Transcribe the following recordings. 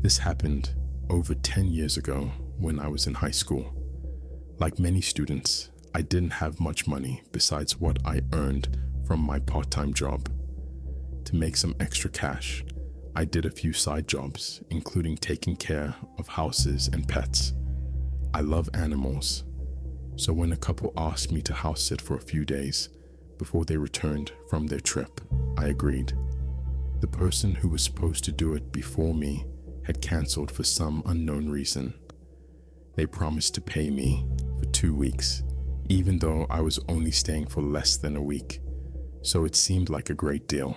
This happened over 10 years ago when I was in high school. Like many students, I didn't have much money besides what I earned from my part-time job. To make some extra cash, I did a few side jobs, including taking care of houses and pets. I love animals, so when a couple asked me to house sit for a few days before they returned from their trip, I agreed. The person who was supposed to do it before me had cancelled for some unknown reason. They promised to pay me for 2 weeks, even though I was only staying for less than a week, so it seemed like a great deal.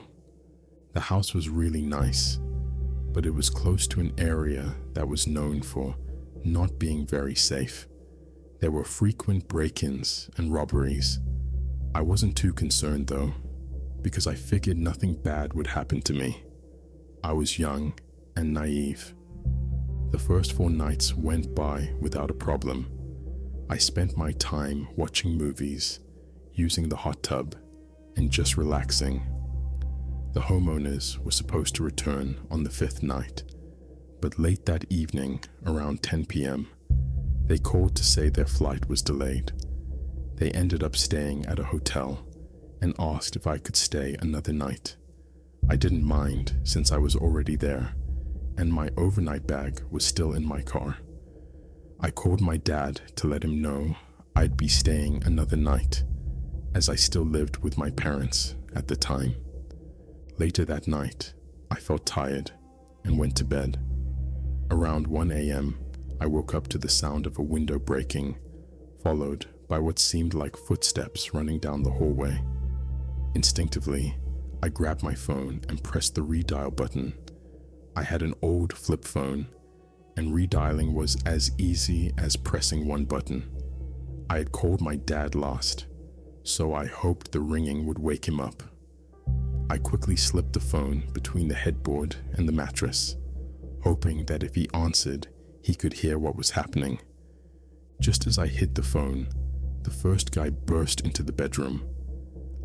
The house was really nice, but it was close to an area that was known for not being very safe. There were frequent break-ins and robberies. I wasn't too concerned though, because I figured nothing bad would happen to me. I was young and naive. The first 4 nights went by without a problem. I spent my time watching movies, using the hot tub, and just relaxing. The homeowners were supposed to return on the 5th night, but late that evening, around 10 p.m., they called to say their flight was delayed. They ended up staying at a hotel and asked if I could stay another night. I didn't mind since I was already there, and my overnight bag was still in my car. I called my dad to let him know I'd be staying another night, as I still lived with my parents at the time. Later that night, I felt tired and went to bed. Around 1 a.m., I woke up to the sound of a window breaking, followed by what seemed like footsteps running down the hallway. Instinctively, I grabbed my phone and pressed the redial button. I had an old flip phone, and redialing was as easy as pressing one button. I had called my dad last, so I hoped the ringing would wake him up. I quickly slipped the phone between the headboard and the mattress, hoping that if he answered, he could hear what was happening. Just as I hit the phone, the first guy burst into the bedroom.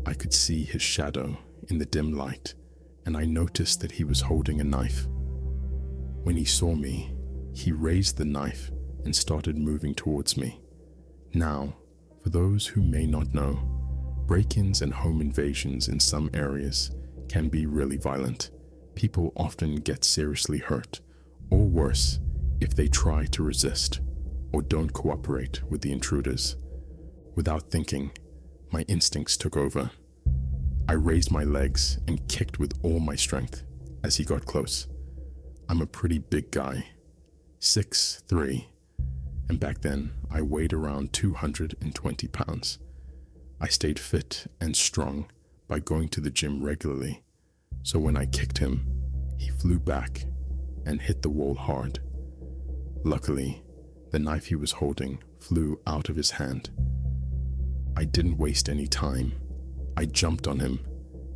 I could see his shadow in the dim light, and I noticed that he was holding a knife. When he saw me, he raised the knife and started moving towards me. Now, for those who may not know, break-ins and home invasions in some areas can be really violent. People often get seriously hurt, or worse, if they try to resist or don't cooperate with the intruders. Without thinking, my instincts took over. I raised my legs and kicked with all my strength as he got close. I'm a pretty big guy, 6'3", and back then I weighed around 220 pounds. I stayed fit and strong by going to the gym regularly, so when I kicked him, he flew back and hit the wall hard. Luckily, the knife he was holding flew out of his hand. I didn't waste any time. I jumped on him,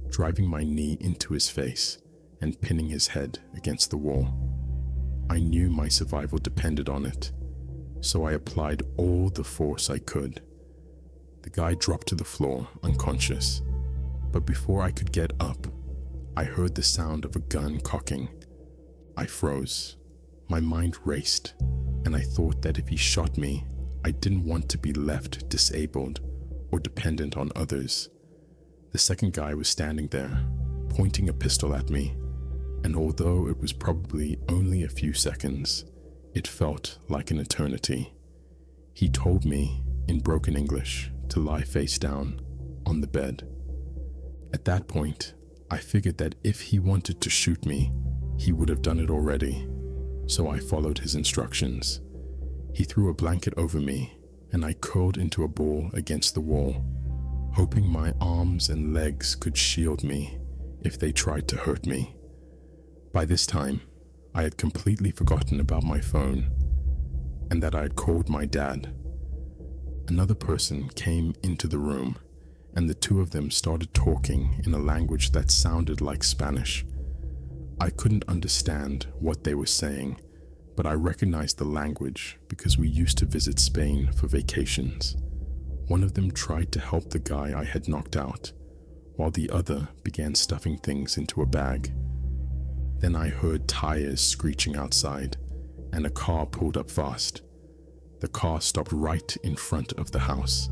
driving my knee into his face and pinning his head against the wall. I knew my survival depended on it, so I applied all the force I could. The guy dropped to the floor, unconscious, but before I could get up, I heard the sound of a gun cocking. I froze. My mind raced, and I thought that if he shot me, I didn't want to be left disabled or dependent on others. The second guy was standing there, pointing a pistol at me, and although it was probably only a few seconds, it felt like an eternity. He told me, in broken English, to lie face down on the bed. At that point, I figured that if he wanted to shoot me, he would have done it already, so I followed his instructions. He threw a blanket over me, and I curled into a ball against the wall, hoping my arms and legs could shield me if they tried to hurt me. By this time, I had completely forgotten about my phone and that I had called my dad. Another person came into the room, and the two of them started talking in a language that sounded like Spanish. I couldn't understand what they were saying, but I recognized the language because we used to visit Spain for vacations. One of them tried to help the guy I had knocked out, while the other began stuffing things into a bag. Then I heard tires screeching outside, and a car pulled up fast. The car stopped right in front of the house,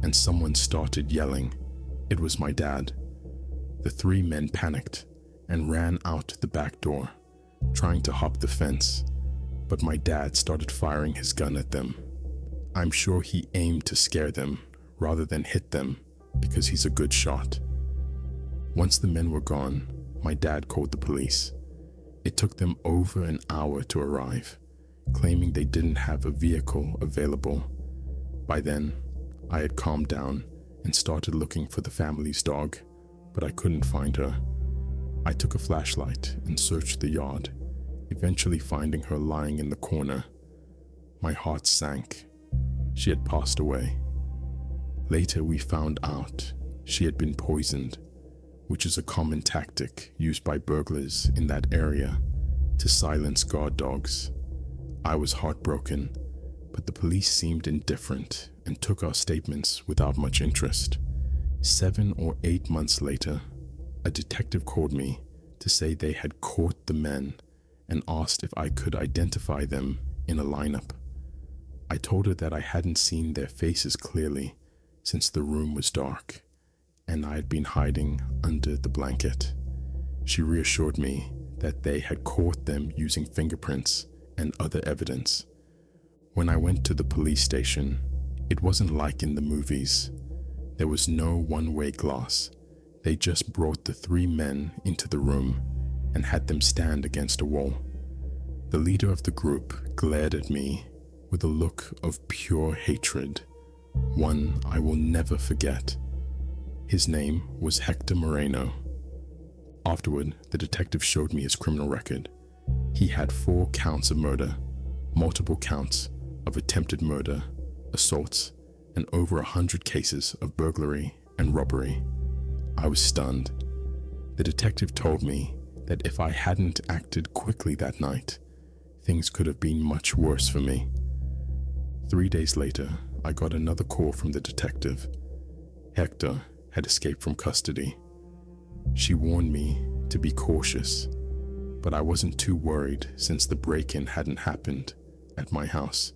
and someone started yelling. It was my dad. The three men panicked and ran out the back door, trying to hop the fence, but my dad started firing his gun at them. I'm sure he aimed to scare them rather than hit them because he's a good shot. Once the men were gone, my dad called the police. It took them over an hour to arrive, claiming they didn't have a vehicle available. By then, I had calmed down and started looking for the family's dog, but I couldn't find her. I took a flashlight and searched the yard, eventually finding her lying in the corner. My heart sank. She had passed away. Later, we found out she had been poisoned, which is a common tactic used by burglars in that area to silence guard dogs. I was heartbroken, but the police seemed indifferent and took our statements without much interest. 7 or 8 months later, a detective called me to say they had caught the men and asked if I could identify them in a lineup. I told her that I hadn't seen their faces clearly since the room was dark and I had been hiding under the blanket. She reassured me that they had caught them using fingerprints and other evidence. When I went to the police station, it wasn't like in the movies. There was no one-way glass. They just brought the 3 men into the room and had them stand against a wall. The leader of the group glared at me with a look of pure hatred, one I will never forget. His name was Hector Moreno. Afterward, the detective showed me his criminal record. He had 4 counts of murder, multiple counts of attempted murder, assaults, and over 100 cases of burglary and robbery. I was stunned. The detective told me that if I hadn't acted quickly that night, things could have been much worse for me. 3 days later, I got another call from the detective. Hector had escaped from custody. She warned me to be cautious, but I wasn't too worried since the break-in hadn't happened at my house,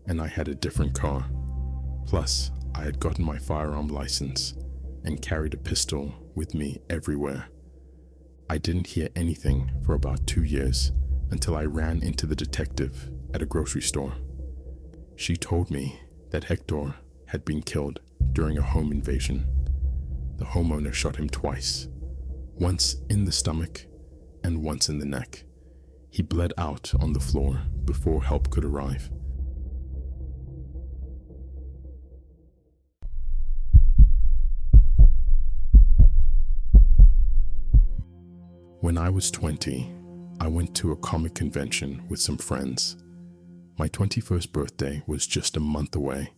and I had a different car. Plus, I had gotten my firearm license and carried a pistol with me everywhere. I didn't hear anything for about 2 years until I ran into the detective at a grocery store. She told me that Hector had been killed during a home invasion. The homeowner shot him twice, once in the stomach and once in the neck. He bled out on the floor before help could arrive. When I was 20, I went to a comic convention with some friends. My 21st birthday was just a month away,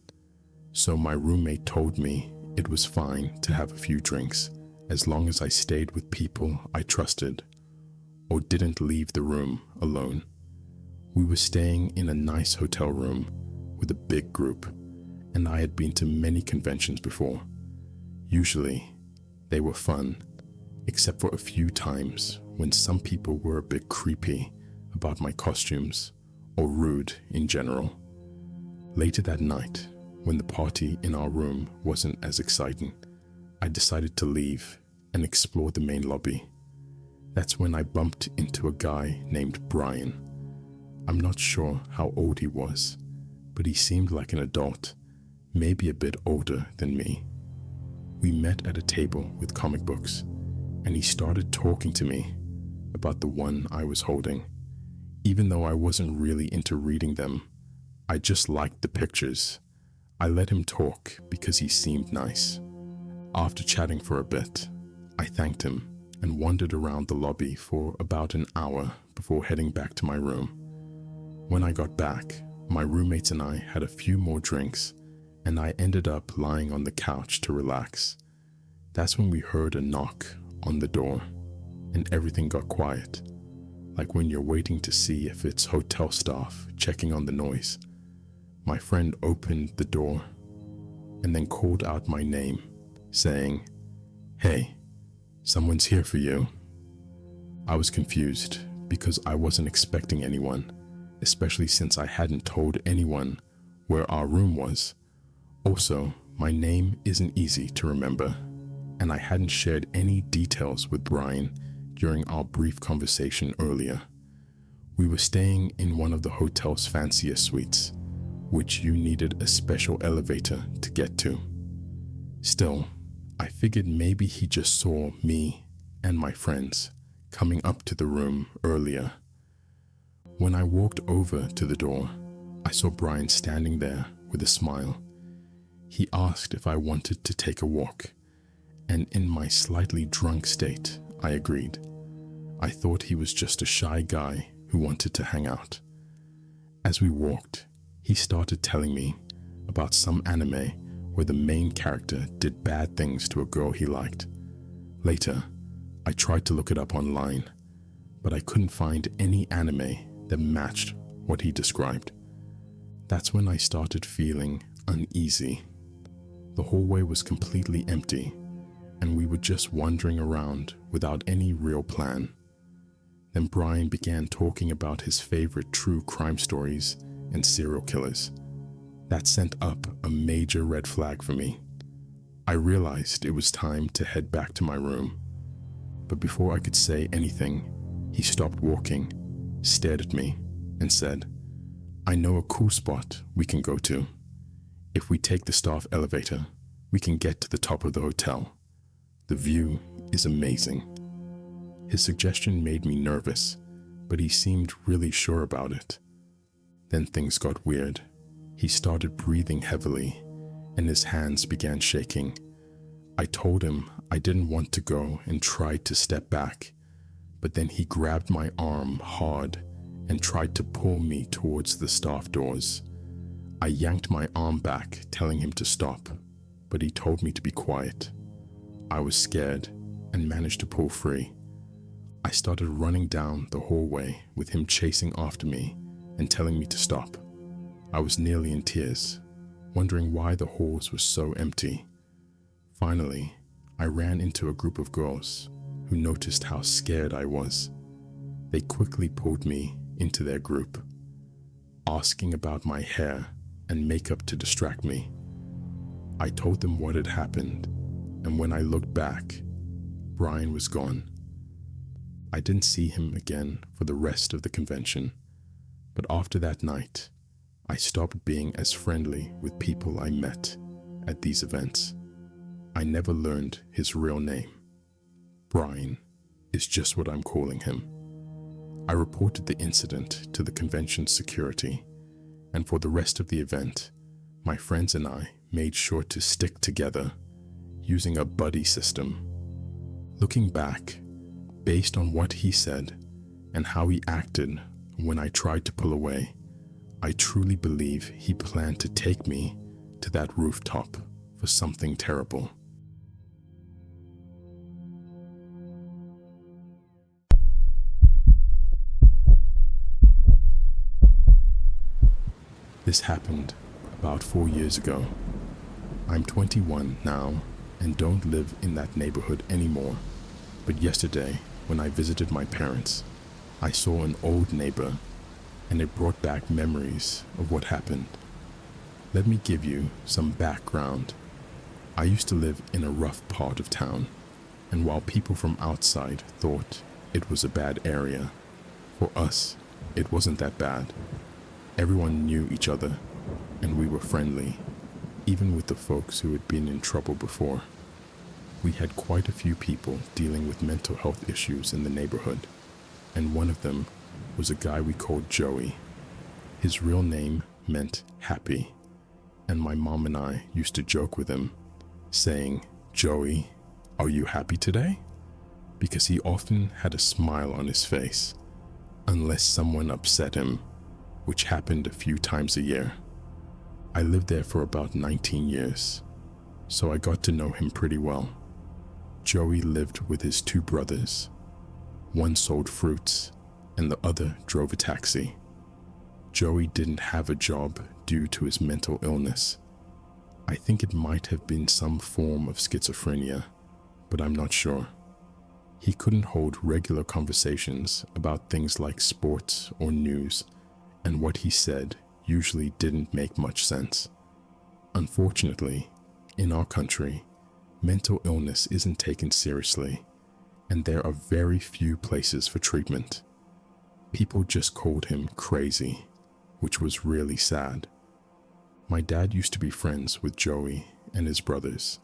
so my roommate told me it was fine to have a few drinks as long as I stayed with people I trusted or didn't leave the room alone. We were staying in a nice hotel room with a big group, and I had been to many conventions before. Usually, they were fun, except for a few times when some people were a bit creepy about my costumes or rude in general. Later that night, when the party in our room wasn't as exciting, I decided to leave and explore the main lobby. That's when I bumped into a guy named Brian. I'm not sure how old he was, but he seemed like an adult, maybe a bit older than me. We met at a table with comic books, and he started talking to me about the one I was holding. Even though I wasn't really into reading them, I just liked the pictures. I let him talk because he seemed nice. After chatting for a bit, I thanked him and wandered around the lobby for about an hour before heading back to my room. When I got back, my roommates and I had a few more drinks, and I ended up lying on the couch to relax. That's when we heard a knock on the door, and everything got quiet, like when you're waiting to see if it's hotel staff checking on the noise. My friend opened the door and then called out my name, saying, "Hey, someone's here for you." I was confused because I wasn't expecting anyone, especially since I hadn't told anyone where our room was. Also, my name isn't easy to remember, and I hadn't shared any details with Brian during our brief conversation earlier. We were staying in one of the hotel's fanciest suites, which you needed a special elevator to get to. Still, I figured maybe he just saw me and my friends coming up to the room earlier. When I walked over to the door, I saw Brian standing there with a smile. He asked if I wanted to take a walk, and in my slightly drunk state, I agreed. I thought he was just a shy guy who wanted to hang out. As we walked, he started telling me about some anime where the main character did bad things to a girl he liked. Later, I tried to look it up online, but I couldn't find any anime that matched what he described. That's when I started feeling uneasy. The hallway was completely empty, and we were just wandering around without any real plan. Then Brian began talking about his favorite true crime stories and serial killers. That sent up a major red flag for me. I realized it was time to head back to my room. But before I could say anything, he stopped walking, stared at me, and said, "I know a cool spot we can go to. If we take the staff elevator, we can get to the top of the hotel. The view is amazing." His suggestion made me nervous, but he seemed really sure about it. Then things got weird. He started breathing heavily, and his hands began shaking. I told him I didn't want to go and tried to step back, but then he grabbed my arm hard and tried to pull me towards the staff doors. I yanked my arm back, telling him to stop, but he told me to be quiet. I was scared and managed to pull free. I started running down the hallway with him chasing after me and telling me to stop. I was nearly in tears, wondering why the halls were so empty. Finally, I ran into a group of girls who noticed how scared I was. They quickly pulled me into their group, asking about my hair and makeup to distract me. I told them what had happened, and when I looked back, Brian was gone. I didn't see him again for the rest of the convention, but after that night, I stopped being as friendly with people I met at these events. I never learned his real name. Brian is just what I'm calling him. I reported the incident to the convention's security, and for the rest of the event, my friends and I made sure to stick together using a buddy system. Looking back, based on what he said and how he acted when I tried to pull away, I truly believe he planned to take me to that rooftop for something terrible. This happened about 4 years ago. I'm 21 now and don't live in that neighborhood anymore. But yesterday, when I visited my parents, I saw an old neighbor, and it brought back memories of what happened. Let me give you some background. I used to live in a rough part of town, and while people from outside thought it was a bad area, for us, it wasn't that bad. Everyone knew each other, and we were friendly, even with the folks who had been in trouble before. We had quite a few people dealing with mental health issues in the neighborhood, and one of them was a guy we called Joey. His real name meant happy, and my mom and I used to joke with him, saying, "Joey, are you happy today?" Because he often had a smile on his face, unless someone upset him, which happened a few times a year. I lived there for about 19 years, so I got to know him pretty well. Joey lived with his two brothers. One sold fruits, and the other drove a taxi. Joey didn't have a job due to his mental illness. I think it might have been some form of schizophrenia, but I'm not sure. He couldn't hold regular conversations about things like sports or news, and what he said usually didn't make much sense. Unfortunately, in our country, mental illness isn't taken seriously, and there are very few places for treatment. People just called him crazy, which was really sad. My dad used to be friends with Joey and his brothers.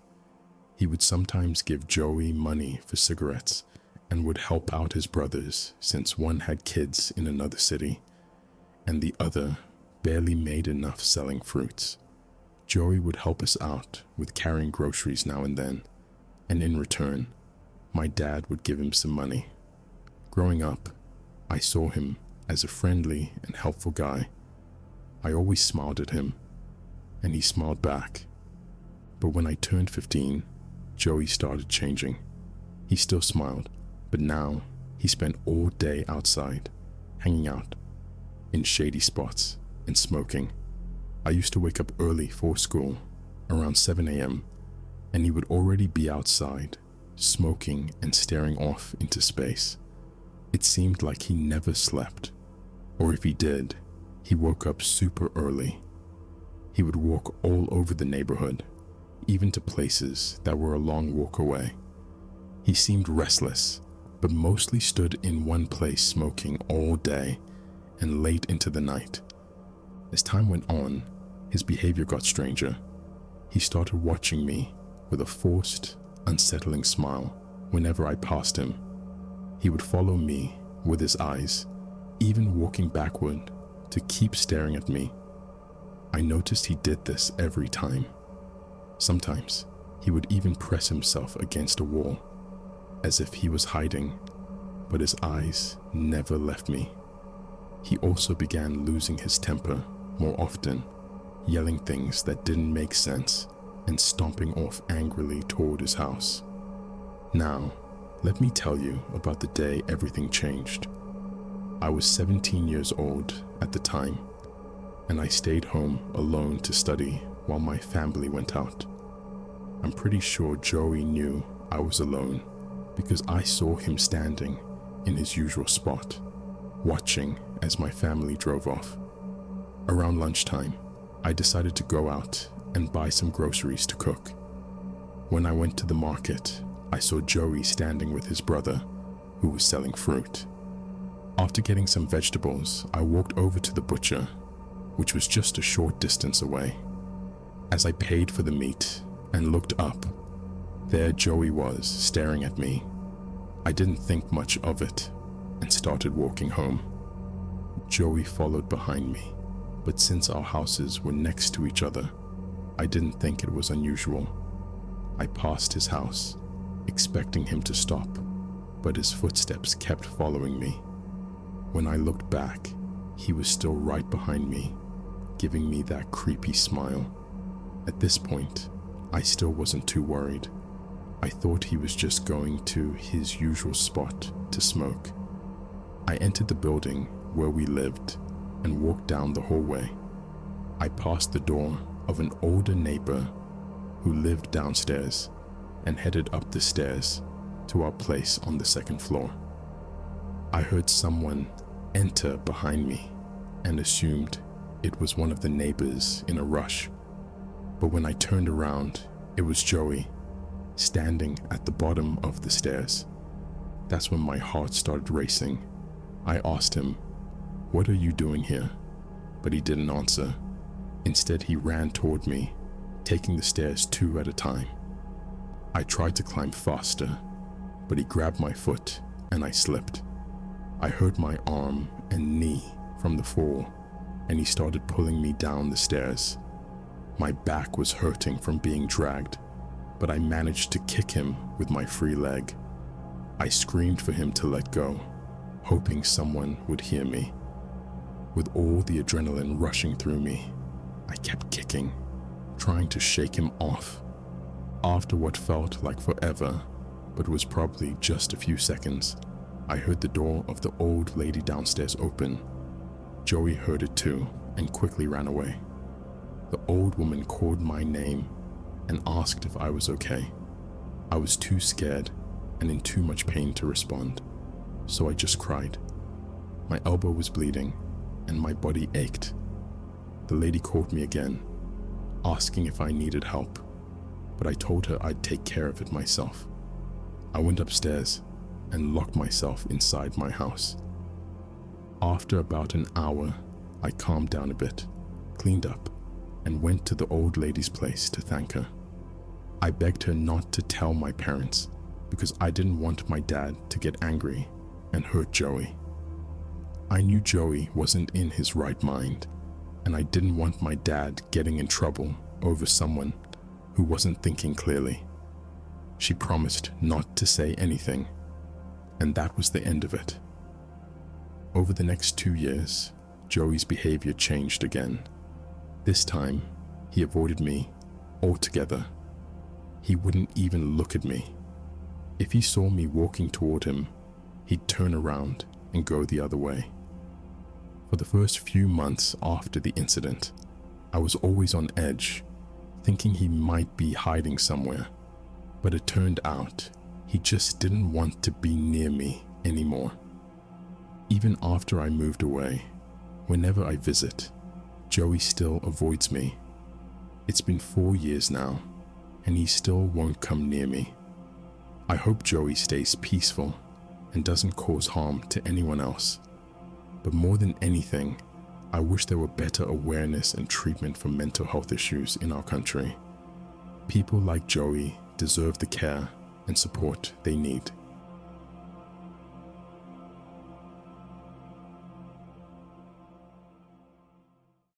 He would sometimes give Joey money for cigarettes and would help out his brothers since one had kids in another city and the other barely made enough selling fruits. Joey would help us out with carrying groceries now and then, and in return, my dad would give him some money. Growing up, I saw him as a friendly and helpful guy. I always smiled at him, and he smiled back. But when I turned 15, Joey started changing. He still smiled, but now he spent all day outside, hanging out, in shady spots, and smoking. I used to wake up early for school, around 7 a.m., and he would already be outside, smoking and staring off into space. It seemed like he never slept, or if he did, he woke up super early. He would walk all over the neighborhood, even to places that were a long walk away. He seemed restless, but mostly stood in one place smoking all day and late into the night. As time went on, his behavior got stranger. He started watching me with a forced, unsettling smile whenever I passed him. He would follow me with his eyes, even walking backward to keep staring at me. I noticed he did this every time. Sometimes he would even press himself against a wall, as if he was hiding, but his eyes never left me. He also began losing his temper more often, yelling things that didn't make sense and stomping off angrily toward his house. Now, let me tell you about the day everything changed. I was 17 years old at the time, and I stayed home alone to study while my family went out. I'm pretty sure Joey knew I was alone because I saw him standing in his usual spot, watching as my family drove off. Around lunchtime, I decided to go out and buy some groceries to cook. When I went to the market, I saw Joey standing with his brother, who was selling fruit. After getting some vegetables, I walked over to the butcher, which was just a short distance away. As I paid for the meat and looked up, there Joey was staring at me. I didn't think much of it and started walking home. Joey followed behind me, but since our houses were next to each other, I didn't think it was unusual. I passed his house, expecting him to stop, but his footsteps kept following me. When I looked back, he was still right behind me, giving me that creepy smile. At this point, I still wasn't too worried. I thought he was just going to his usual spot to smoke. I entered the building where we lived and walked down the hallway. I passed the door of an older neighbor who lived downstairs and headed up the stairs to our place on the second floor. I heard someone enter behind me and assumed it was one of the neighbors in a rush. But when I turned around, it was Joey, standing at the bottom of the stairs. That's when my heart started racing. I asked him, "What are you doing here?" But he didn't answer. Instead, he ran toward me, taking the stairs 2 at a time. I tried to climb faster, but he grabbed my foot and I slipped. I hurt my arm and knee from the fall, and he started pulling me down the stairs. My back was hurting from being dragged, but I managed to kick him with my free leg. I screamed for him to let go, hoping someone would hear me. With all the adrenaline rushing through me, I kept kicking, trying to shake him off. After what felt like forever, but was probably just a few seconds, I heard the door of the old lady downstairs open. Joey heard it too and quickly ran away. The old woman called my name and asked if I was okay. I was too scared, and in too much pain to respond, so I just cried. My elbow was bleeding and my body ached. The lady called me again, asking if I needed help, but I told her I'd take care of it myself. I went upstairs and locked myself inside my house. After about an hour, I calmed down a bit, cleaned up, and went to the old lady's place to thank her. I begged her not to tell my parents because I didn't want my dad to get angry and hurt Joey. I knew Joey wasn't in his right mind, and I didn't want my dad getting in trouble over someone who wasn't thinking clearly. She promised not to say anything, and that was the end of it. Over the next 2 years, Joey's behavior changed again. This time, he avoided me altogether. He wouldn't even look at me. If he saw me walking toward him, he'd turn around and go the other way. For the first few months after the incident, I was always on edge, thinking he might be hiding somewhere, but it turned out he just didn't want to be near me anymore. Even after I moved away, whenever I visit, Joey still avoids me. It's been 4 years now, and he still won't come near me. I hope Joey stays peaceful and doesn't cause harm to anyone else. But more than anything, I wish there were better awareness and treatment for mental health issues in our country. People like Joey deserve the care and support they need.